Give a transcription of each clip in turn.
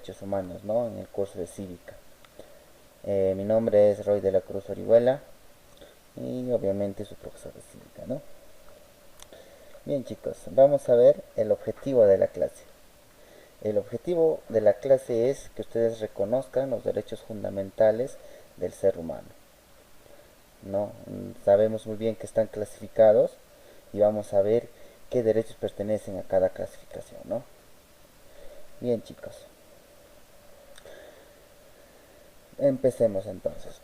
derechos humanos, ¿no? En el curso de cívica. Mi nombre es Roy de la Cruz Orihuela y obviamente soy profesor de cívica, ¿no? Bien chicos, vamos a ver el objetivo de la clase. El objetivo de la clase es que ustedes reconozcan los derechos fundamentales del ser humano, ¿no? Sabemos muy bien que están clasificados y vamos a ver qué derechos pertenecen a cada clasificación, ¿no? Bien chicos, empecemos entonces.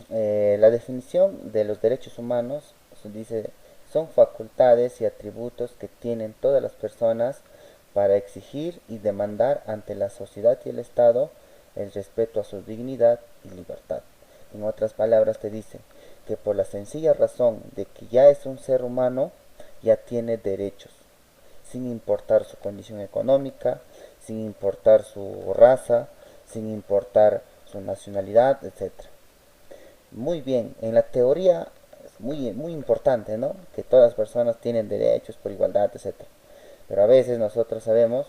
La definición de los derechos humanos dice son facultades y atributos que tienen todas las personas para exigir y demandar ante la sociedad y el Estado el respeto a su dignidad y libertad. En otras palabras te dice que por la sencilla razón de que ya es un ser humano, ya tiene derechos, sin importar su condición económica, sin importar su raza, sin importar su nacionalidad, etcétera. Muy bien, en la teoría es muy importante, ¿no? Que todas las personas tienen derechos por igualdad, etcétera. Pero a veces nosotros sabemos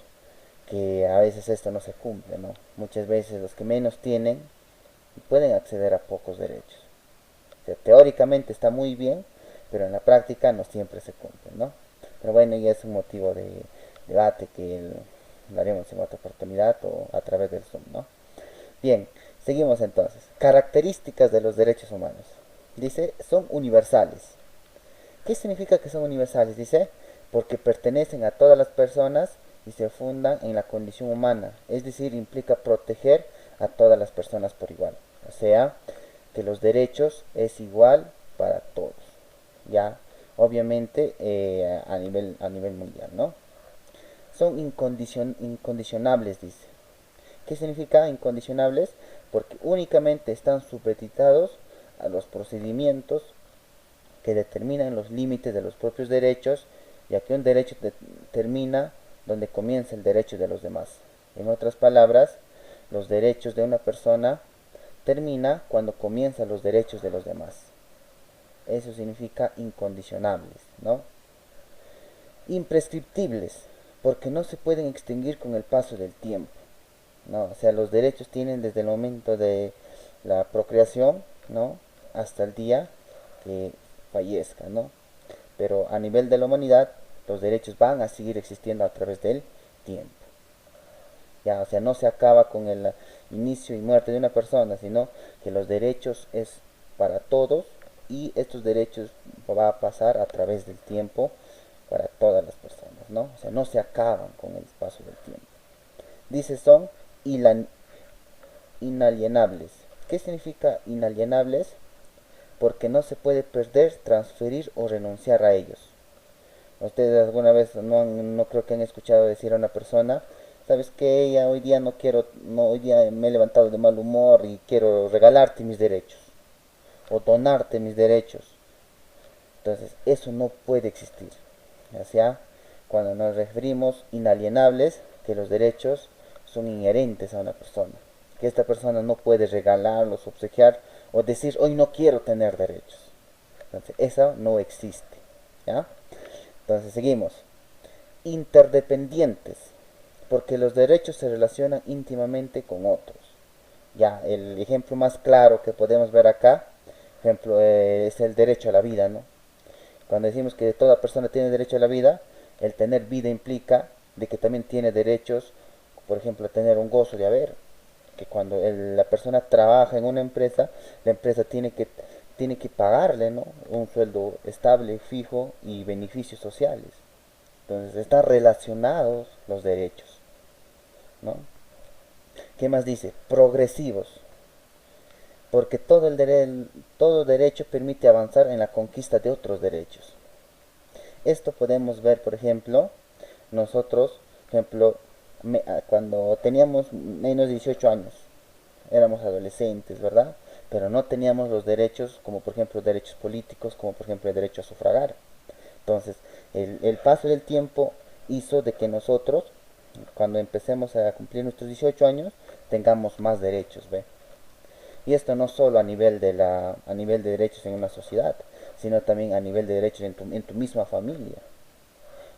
que a veces esto no se cumple, ¿no? Muchas veces los que menos tienen pueden acceder a pocos derechos. O sea, teóricamente está muy bien, pero en la práctica no siempre se cumple, ¿no? Pero bueno, ya es un motivo de debate que lo haremos en otra oportunidad o a través del Zoom, ¿no? Bien, seguimos entonces. Características de los derechos humanos. Dice, son universales. ¿Qué significa que son universales? Dice, porque pertenecen a todas las personas y se fundan en la condición humana. Es decir, implica proteger a todas las personas por igual. O sea, que los derechos es igual para todos. Ya, obviamente a nivel mundial, ¿no? Son incondicionables, dice. ¿Qué significa incondicionables? Porque únicamente están supeditados a los procedimientos que determinan los límites de los propios derechos, ya que un derecho termina donde comienza el derecho de los demás. En otras palabras, los derechos de una persona termina cuando comienzan los derechos de los demás. Eso significa incondicionables, ¿no? Imprescriptibles, porque no se pueden extinguir con el paso del tiempo, ¿no? O sea, los derechos tienen desde el momento de la procreación, ¿no? Hasta el día que fallezca, ¿no? Pero a nivel de la humanidad, los derechos van a seguir existiendo a través del tiempo. Ya, o sea, no se acaba con el inicio y muerte de una persona, sino que los derechos es para todos y estos derechos va a pasar a través del tiempo para todas las personas, ¿no? O sea, no se acaban con el paso del tiempo. Dice son inalienables. ¿Qué significa inalienables? Porque no se puede perder, transferir o renunciar a ellos. Ustedes alguna vez no creo que han escuchado decir a una persona, sabes que ella hoy día no quiero, no, hoy día me he levantado de mal humor y quiero regalarte mis derechos o donarte mis derechos. Entonces eso no puede existir. O sea, cuando nos referimos inalienables, que los derechos son inherentes a una persona, que esta persona no puede regalarlos, obsequiar o decir hoy no quiero tener derechos. Entonces eso no existe, ¿ya? Entonces seguimos. Interdependientes, porque los derechos se relacionan íntimamente con otros. Ya, el ejemplo más claro que podemos ver acá, ejemplo, es el derecho a la vida, ¿no? Cuando decimos que toda persona tiene derecho a la vida, el tener vida implica de que también tiene derechos, por ejemplo, a tener un gozo de haber, que cuando la persona trabaja en una empresa, la empresa tiene que pagarle, ¿no? Un sueldo estable, fijo y beneficios sociales. Entonces están relacionados los derechos, ¿no? ¿Qué más dice? Progresivos, porque todo derecho permite avanzar en la conquista de otros derechos. Esto podemos ver, por ejemplo, nosotros, por ejemplo, cuando teníamos menos de 18 años, éramos adolescentes, ¿verdad? Pero no teníamos los derechos, como por ejemplo derechos políticos, como por ejemplo el derecho a sufragar. Entonces, el paso del tiempo hizo de que nosotros, cuando empecemos a cumplir nuestros 18 años, tengamos más derechos, ¿ve? Y esto no solo a nivel de derechos en una sociedad, sino también a nivel de derechos en tu misma familia.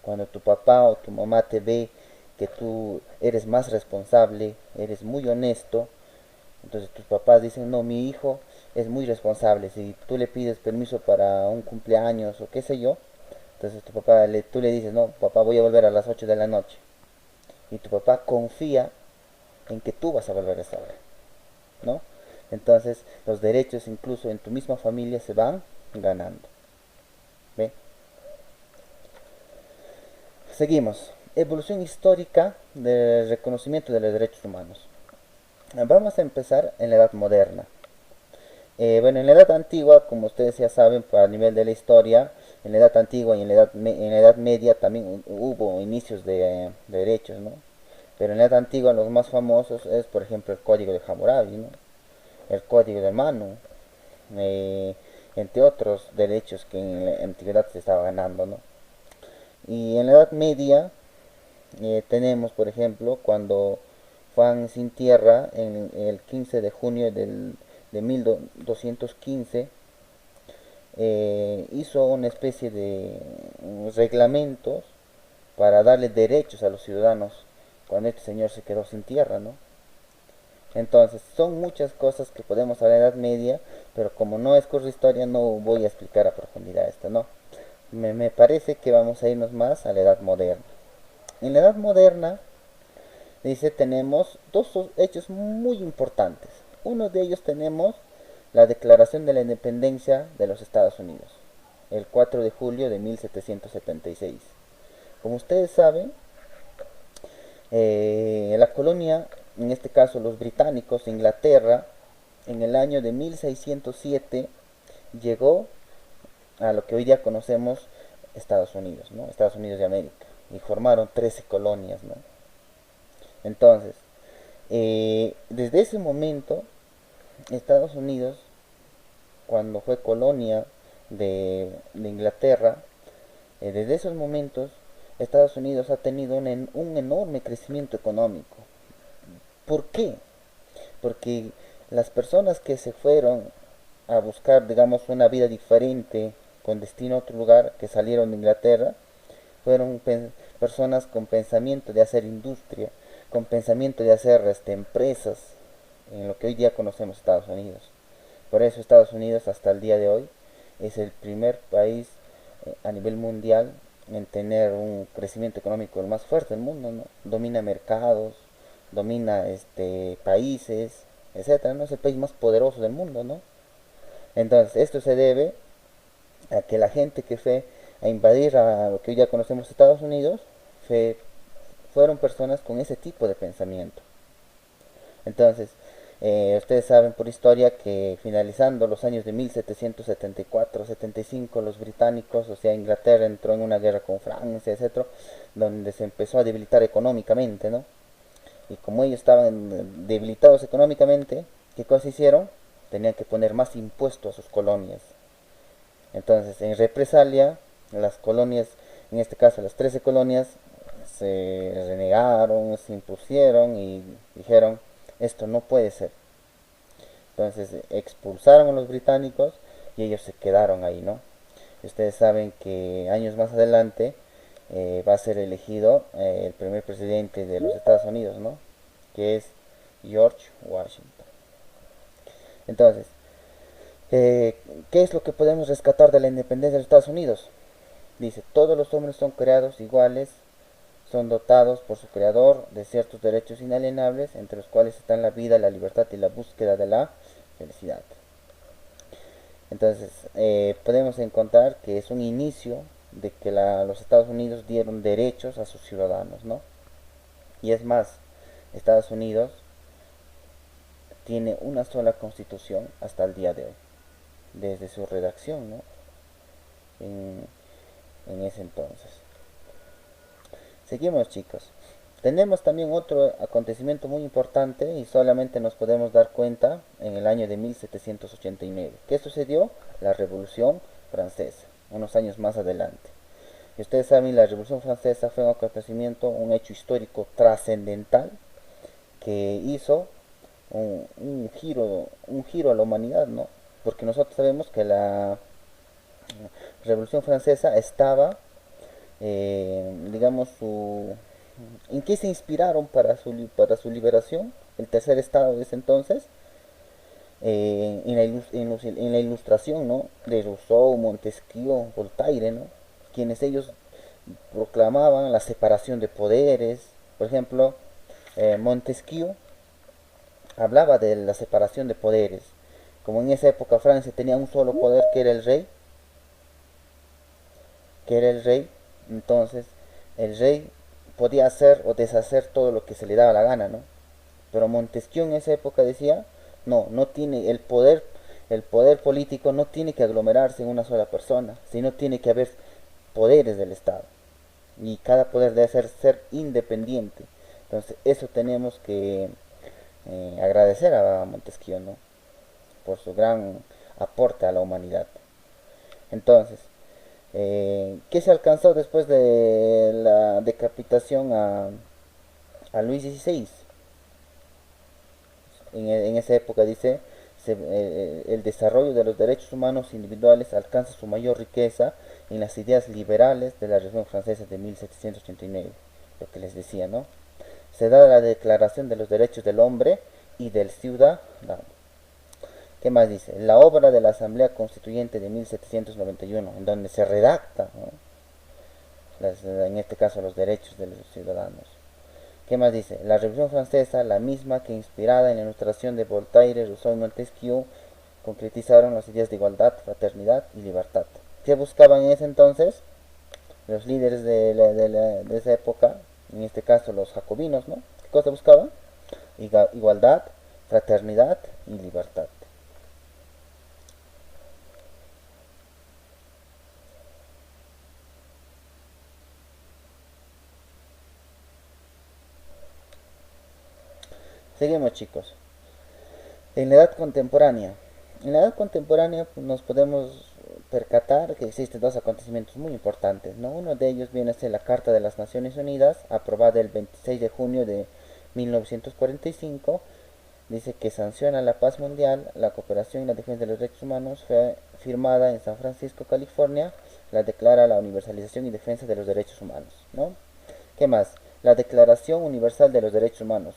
Cuando tu papá o tu mamá te ve que tú eres más responsable, eres muy honesto. Entonces tus papás dicen, no, mi hijo es muy responsable. Si tú le pides permiso para un cumpleaños o qué sé yo, entonces tú le dices, no, papá, voy a volver a las 8 de la noche. Y tu papá confía en que tú vas a volver a esa hora, ¿no? Entonces los derechos incluso en tu misma familia se van ganando. ¿Ve? Seguimos. Evolución histórica del reconocimiento de los derechos humanos. Vamos a empezar en la edad moderna. Bueno, en la edad antigua, como ustedes ya saben, a nivel de la historia, en la edad antigua y en la edad media también hubo inicios de derechos, ¿no? Pero en la edad antigua los más famosos es, por ejemplo, el Código de Hammurabi, ¿no? El Código de Manu, eh, entre otros derechos que en la antigüedad se estaba ganando, ¿no? Y en la Edad Media tenemos, por ejemplo, cuando Juan Sin Tierra, en el 15 de junio de 1215, hizo una especie de reglamentos para darle derechos a los ciudadanos cuando este señor se quedó sin tierra, ¿no? Entonces, son muchas cosas que podemos hablar en la Edad Media, pero como no es curso de historia, no voy a explicar a profundidad esto, ¿no? Me parece que vamos a irnos más a la Edad Moderna. En la Edad Moderna, dice, tenemos dos hechos muy importantes. Uno de ellos tenemos la Declaración de la Independencia de los Estados Unidos, el 4 de julio de 1776. Como ustedes saben, la colonia, en este caso los británicos, Inglaterra, en el año de 1607 llegó a lo que hoy día conocemos Estados Unidos, ¿no? Estados Unidos de América, y formaron 13 colonias, ¿no? Entonces, desde ese momento, Estados Unidos, cuando fue colonia de Inglaterra, desde esos momentos, Estados Unidos ha tenido un enorme crecimiento económico. ¿Por qué? Porque las personas que se fueron a buscar, digamos, una vida diferente con destino a otro lugar, que salieron de Inglaterra, fueron personas con pensamiento de hacer industria, con pensamiento de hacer empresas, en lo que hoy día conocemos Estados Unidos. Por eso Estados Unidos hasta el día de hoy es el primer país a nivel mundial en tener un crecimiento económico el más fuerte del mundo, ¿no? Domina mercados, domina países, etcétera, ¿no? Es el país más poderoso del mundo, ¿no? Entonces, esto se debe a que la gente que fue a invadir a lo que hoy ya conocemos Estados Unidos fue, fueron personas con ese tipo de pensamiento. Entonces, ustedes saben por historia que finalizando los años de 1774-75, los británicos, o sea, Inglaterra entró en una guerra con Francia, etcétera, donde se empezó a debilitar económicamente, ¿no? Y como ellos estaban debilitados económicamente, ¿qué cosa hicieron? Tenían que poner más impuestos a sus colonias. Entonces, en represalia, las colonias, en este caso las 13 colonias, se renegaron, se impusieron y dijeron, esto no puede ser. Entonces expulsaron a los británicos y ellos se quedaron ahí, ¿no? Y ustedes saben que años más adelante va a ser elegido el primer presidente de los Estados Unidos, ¿no? Que es George Washington. Entonces, ¿qué es lo que podemos rescatar de la independencia de los Estados Unidos? Dice, todos los hombres son creados iguales, son dotados por su creador de ciertos derechos inalienables, entre los cuales están la vida, la libertad y la búsqueda de la felicidad. Entonces, podemos encontrar que es un inicio de que los Estados Unidos dieron derechos a sus ciudadanos, ¿no? Y es más, Estados Unidos tiene una sola constitución hasta el día de hoy, desde su redacción, ¿no? En, en ese entonces. Seguimos, chicos. Tenemos también otro acontecimiento muy importante y solamente nos podemos dar cuenta en el año de 1789. ¿Qué sucedió? La Revolución Francesa, unos años más adelante. Y ustedes saben, la Revolución Francesa fue un acontecimiento, un hecho histórico trascendental que hizo un giro a la humanidad, ¿no? Porque nosotros sabemos que la Revolución Francesa estaba, digamos, ¿En qué se inspiraron para su liberación? El tercer estado de ese entonces, en la ilustración, ¿no? De Rousseau, Montesquieu, Voltaire, ¿no? Quienes ellos proclamaban la separación de poderes. Por ejemplo, Montesquieu hablaba de la separación de poderes. Como en esa época Francia tenía un solo poder que era el rey, entonces el rey podía hacer o deshacer todo lo que se le daba la gana, ¿no? Pero Montesquieu en esa época decía, no, no tiene el poder político no tiene que aglomerarse en una sola persona, sino tiene que haber poderes del Estado. Y cada poder debe ser independiente. Entonces, eso tenemos que agradecer a Montesquieu, ¿no? Por su gran aporte a la humanidad. Entonces, ¿qué se alcanzó después de la decapitación a Luis XVI? En esa época dice, el desarrollo de los derechos humanos individuales alcanza su mayor riqueza en las ideas liberales de la Revolución Francesa de 1789, lo que les decía, ¿no? Se da la Declaración de los Derechos del Hombre y del Ciudadano. ¿Qué más dice? La obra de la Asamblea Constituyente de 1791, en donde se redacta, ¿no? En este caso, los derechos de los ciudadanos. ¿Qué más dice? La Revolución Francesa, la misma que inspirada en la ilustración de Voltaire, Rousseau y Montesquieu, concretizaron las ideas de igualdad, fraternidad y libertad. ¿Qué buscaban en ese entonces? Los líderes de esa época, en este caso los jacobinos, ¿no? ¿Qué cosa buscaban? Igualdad, fraternidad y libertad. Seguimos, chicos. En la edad contemporánea. En la edad contemporánea pues, nos podemos percatar que existen dos acontecimientos muy importantes, ¿no? Uno de ellos viene a ser la Carta de las Naciones Unidas, aprobada el 26 de junio de 1945. Dice que sanciona la paz mundial, la cooperación y la defensa de los derechos humanos. Fue firmada en San Francisco, California. La declara la universalización y defensa de los derechos humanos, ¿no? ¿Qué más? La Declaración Universal de los Derechos Humanos,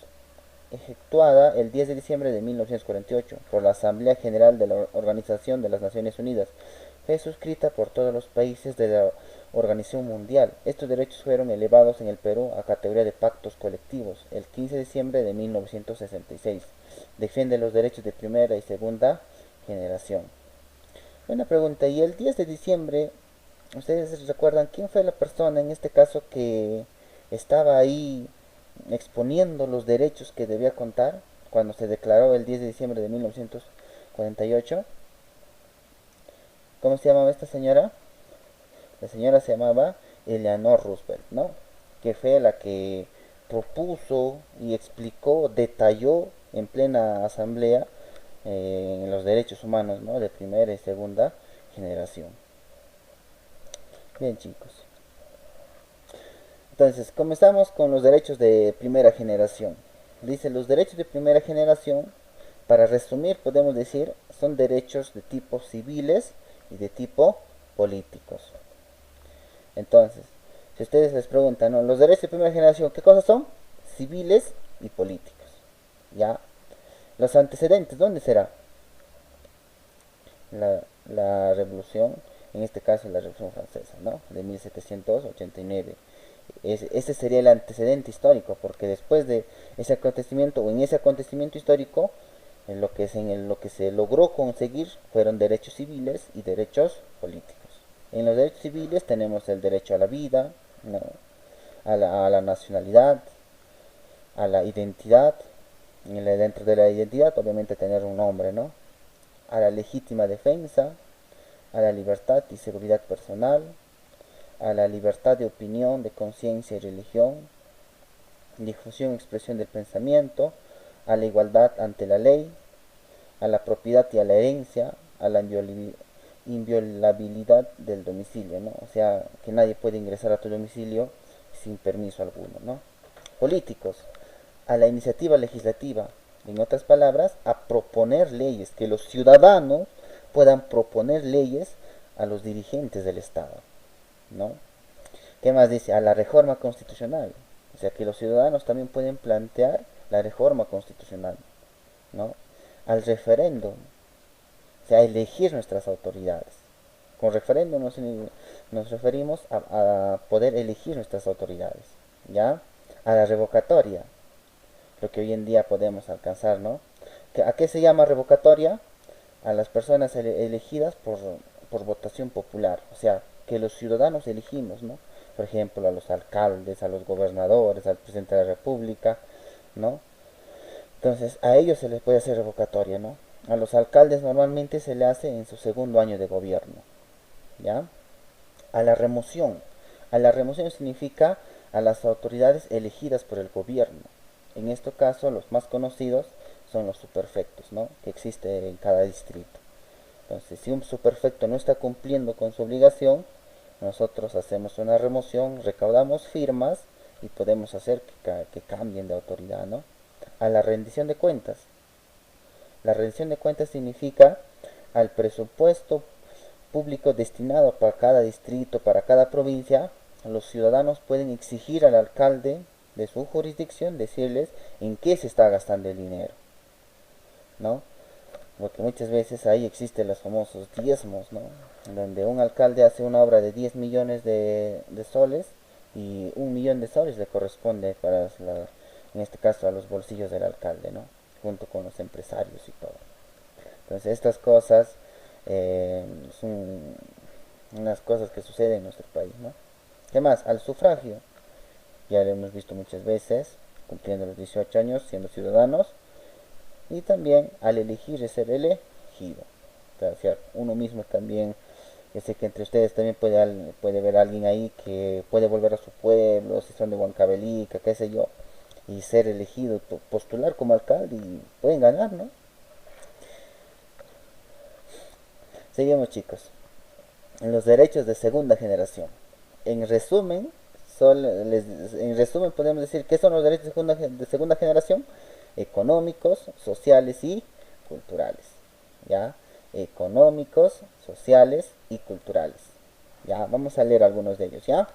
efectuada el 10 de diciembre de 1948 por la Asamblea General de la Organización de las Naciones Unidas. Fue suscrita por todos los países de la Organización Mundial. Estos derechos fueron elevados en el Perú a categoría de pactos colectivos el 15 de diciembre de 1966. Defiende los derechos de primera y segunda generación. Una pregunta, ¿y el 10 de diciembre, ustedes recuerdan quién fue la persona en este caso que estaba ahí exponiendo los derechos que debía contar cuando se declaró el 10 de diciembre de 1948? ¿Cómo se llamaba esta señora? La señora se llamaba Eleanor Roosevelt, ¿no? Que fue la que propuso y explicó, detalló en plena asamblea en los derechos humanos, ¿no? De primera y segunda generación. Bien, chicos. Entonces, comenzamos con los derechos de primera generación. Dice, los derechos de primera generación, para resumir, podemos decir, son derechos de tipo civiles y de tipo políticos. Entonces, si ustedes les preguntan, ¿no? Los derechos de primera generación, ¿qué cosas son? Civiles y políticos. ¿Ya? Los antecedentes, ¿dónde será? La revolución, en este caso la revolución francesa, ¿no? De 1789. Ese sería el antecedente histórico, porque después de ese acontecimiento, o en ese acontecimiento histórico, en lo que se logró conseguir fueron derechos civiles y derechos políticos. En los derechos civiles tenemos el derecho a la vida, ¿no? A la nacionalidad, a la identidad, dentro de la identidad obviamente tener un nombre, ¿no? A la legítima defensa, a la libertad y seguridad personal, a la libertad de opinión, de conciencia y religión, difusión y expresión del pensamiento, a la igualdad ante la ley, a la propiedad y a la herencia, a la inviolabilidad del domicilio, ¿no? O sea, que nadie puede ingresar a tu domicilio sin permiso alguno, ¿no? Políticos, a la iniciativa legislativa, en otras palabras, a proponer leyes, que los ciudadanos puedan proponer leyes a los dirigentes del Estado, ¿no? ¿Qué más dice? A la reforma constitucional, O sea que los ciudadanos también pueden plantear la reforma constitucional, ¿no? Al referéndum, o sea, elegir nuestras autoridades. Con referéndum nos referimos a poder elegir nuestras autoridades, ¿ya? A la revocatoria, lo que hoy en día podemos alcanzar, ¿no? ¿A qué se llama revocatoria? A las personas elegidas por votación popular, o sea, que los ciudadanos elegimos, ¿no? Por ejemplo, a los alcaldes, a los gobernadores, al presidente de la república, ¿no? Entonces, a ellos se les puede hacer revocatoria, ¿no? A los alcaldes normalmente se le hace en su segundo año de gobierno, ¿ya? A la remoción. A la remoción significa a las autoridades elegidas por el gobierno. En este caso, los más conocidos son los superfectos, ¿no? Que existen en cada distrito. Entonces, si un superfecto no está cumpliendo con su obligación, nosotros hacemos una remoción, recaudamos firmas y podemos hacer que cambien de autoridad, ¿no? A la rendición de cuentas. La rendición de cuentas significa al presupuesto público destinado para cada distrito, para cada provincia, los ciudadanos pueden exigir al alcalde de su jurisdicción decirles en qué se está gastando el dinero, ¿no? Porque muchas veces ahí existen los famosos diezmos, ¿no? Donde un alcalde hace una obra de 10 millones de soles y 1 millón de soles le corresponde en este caso a los bolsillos del alcalde, ¿no? Junto con los empresarios y todo. Entonces estas cosas son unas cosas que suceden en nuestro país, ¿no? ¿Qué más? Al sufragio. Ya lo hemos visto muchas veces, cumpliendo los 18 años, siendo ciudadanos. Y también al elegir y ser elegido. O sea, uno mismo también, yo sé que entre ustedes también puede ver a alguien ahí que puede volver a su pueblo, si son de Huancavelica, qué sé yo, y ser elegido, postular como alcalde y pueden ganar, ¿no? Seguimos, chicos. En los derechos de segunda generación. En resumen, en resumen podemos decir que son los derechos de segunda generación: económicos, sociales y culturales. ¿Ya? Económicos, sociales y culturales. Ya, vamos a leer algunos de ellos, ¿ya?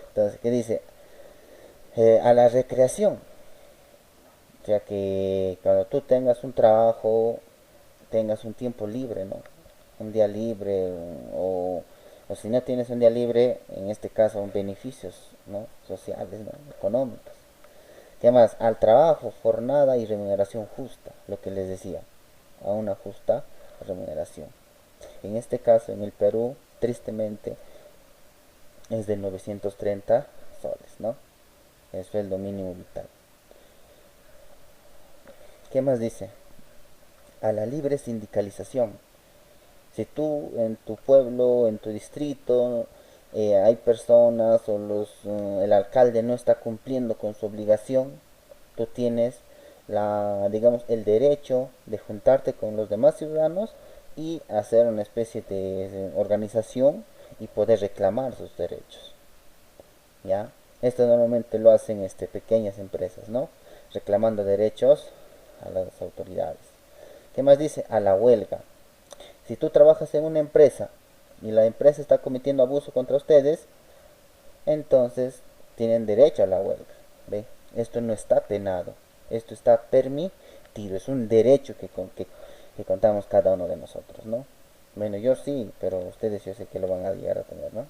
Entonces, ¿qué dice? A la recreación. O sea que cuando tú tengas un trabajo, tengas un tiempo libre, ¿no? Un día libre o si no tienes un día libre, en este caso, beneficios, ¿no? Sociales, ¿no? Económicos. ¿Qué más? Al trabajo, jornada y remuneración justa, lo que les decía, a una justa remuneración. En este caso, en el Perú, tristemente, es de 930 soles, ¿no? El sueldo mínimo vital. ¿Qué más dice? A la libre sindicalización. Si tú en tu pueblo, en tu distrito, hay personas o el alcalde no está cumpliendo con su obligación, tú tienes digamos, el derecho de juntarte con los demás ciudadanos y hacer una especie de organización y poder reclamar sus derechos, ¿ya? Esto normalmente lo hacen pequeñas empresas, ¿no? Reclamando derechos a las autoridades. ¿Qué más dice? A la huelga. Si tú trabajas en una empresa y la empresa está cometiendo abuso contra ustedes, entonces tienen derecho a la huelga. ¿Ve? Esto no está penado, esto está permitido, es un derecho que contamos cada uno de nosotros, ¿no? Bueno, yo sí, pero ustedes yo sé que lo van a llegar a tener, ¿no?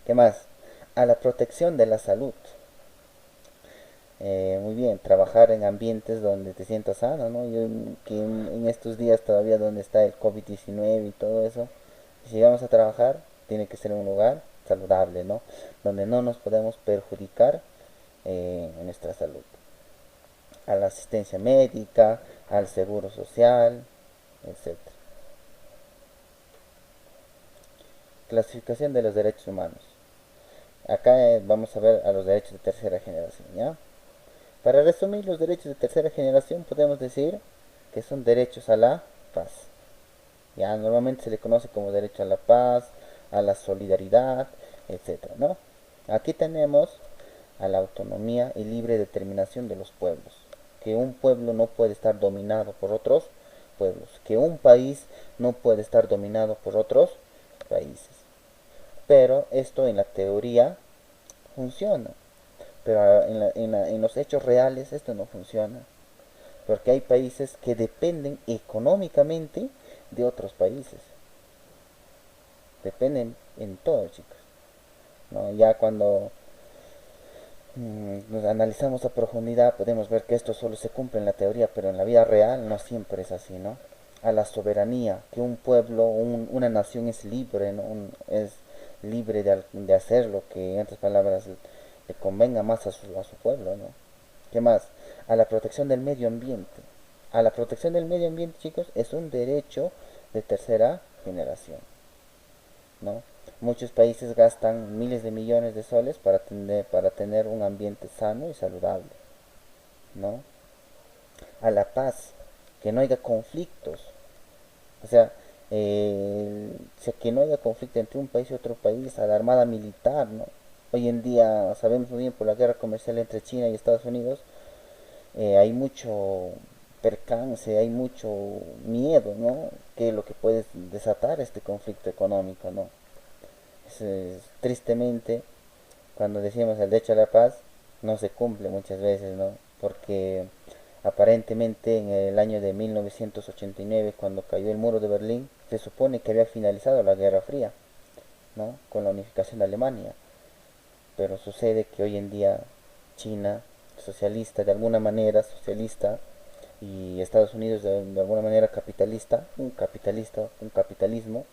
¿Qué más? A la protección de la salud. Muy bien, trabajar en ambientes donde te sientas sano, ¿no? Yo que en estos días todavía donde está el COVID-19 y todo eso, si vamos a trabajar, tiene que ser un lugar saludable, ¿no? Donde no nos podemos perjudicar en nuestra salud. A la asistencia médica, al seguro social, etcétera. Clasificación de los derechos humanos. Acá vamos a ver a los derechos de tercera generación, ¿ya? Para resumir, los derechos de tercera generación podemos decir que son derechos a la paz. Ya normalmente se le conoce como derecho a la paz, a la solidaridad, etcétera, ¿no? Aquí tenemos a la autonomía y libre determinación de los pueblos. Que un pueblo no puede estar dominado por otros pueblos. Que un país no puede estar dominado por otros países. Pero esto en la teoría funciona. pero en los hechos reales esto no funciona, porque hay países que dependen económicamente de otros países, dependen en todo, chicos, ¿no? Ya cuando nos analizamos a profundidad podemos ver que esto solo se cumple en la teoría, pero en la vida real no siempre es así, ¿no? A la soberanía, que un pueblo, una nación es libre, ¿no? Es libre de hacer lo que, en otras palabras, le convenga más a su pueblo, ¿no? ¿Qué más? A la protección del medio ambiente. A la protección del medio ambiente, chicos, es un derecho de tercera generación, ¿no? Muchos países gastan miles de millones de soles para tener un ambiente sano y saludable, ¿no? A la paz, que no haya conflictos, o sea, que no haya conflicto entre un país y otro país, a la armada militar, ¿no? Hoy en día sabemos muy bien por la guerra comercial entre China y Estados Unidos, hay mucho percance, hay mucho miedo, ¿no? Que es lo que puede desatar este conflicto económico, ¿no? Tristemente, cuando decimos el derecho a la paz, no se cumple muchas veces, ¿no? Porque aparentemente en el año de 1989, cuando cayó el muro de Berlín, se supone que había finalizado la Guerra Fría, ¿no? Con la unificación de Alemania. Pero sucede que hoy en día China, socialista de alguna manera, socialista, y Estados Unidos de alguna manera un capitalismo,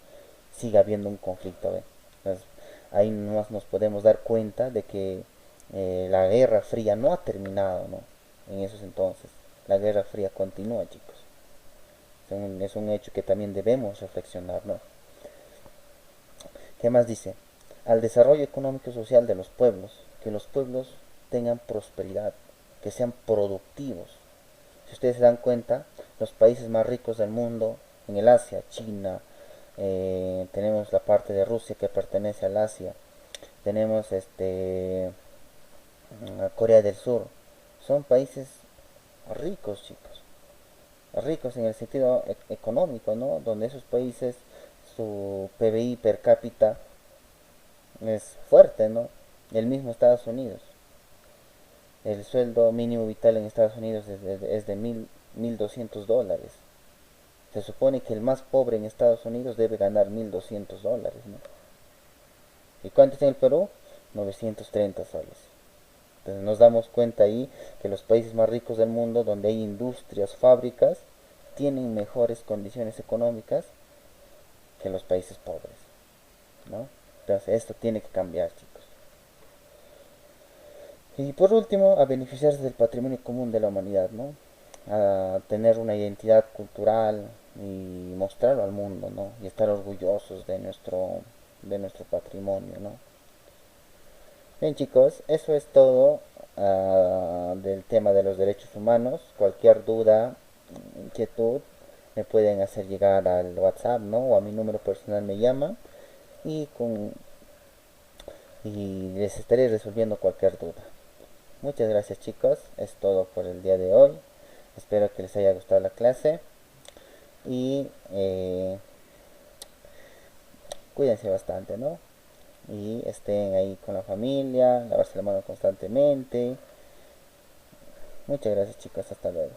sigue habiendo un conflicto. ¿Ve? Entonces, ahí nos podemos dar cuenta de que la Guerra Fría no ha terminado, ¿no? En esos entonces. La Guerra Fría continúa, chicos. Es un hecho que también debemos reflexionar, ¿no? ¿Qué más dice? Al desarrollo económico y social de los pueblos, que los pueblos tengan prosperidad, que sean productivos. Si ustedes se dan cuenta, los países más ricos del mundo, en el Asia, China, tenemos la parte de Rusia que pertenece al Asia, tenemos Corea del Sur, son países ricos, chicos, ricos en el sentido económico, ¿no? Donde esos países, su PBI per cápita es fuerte, ¿no? El mismo Estados Unidos. El sueldo mínimo vital en Estados Unidos es de 1.200 dólares. Se supone que el más pobre en Estados Unidos debe ganar 1.200 dólares, ¿no? ¿Y cuánto tiene el Perú? 930 soles. Entonces nos damos cuenta ahí que los países más ricos del mundo, donde hay industrias, fábricas, tienen mejores condiciones económicas que los países pobres, ¿no? Entonces esto tiene que cambiar, chicos. Y por último, a beneficiarse del patrimonio común de la humanidad, ¿no? A tener una identidad cultural y mostrarlo al mundo, ¿no? Y estar orgullosos de nuestro patrimonio, ¿no? Bien, chicos, eso es todo del tema de los derechos humanos. Cualquier duda, inquietud, me pueden hacer llegar al WhatsApp, ¿no? O a mi número personal me llama y y les estaré resolviendo cualquier duda. Muchas gracias, chicos, es todo por el día de hoy. Espero que les haya gustado la clase y cuídense bastante, ¿no? Y estén ahí con la familia, lavarse la mano constantemente. Muchas gracias, chicos, hasta luego.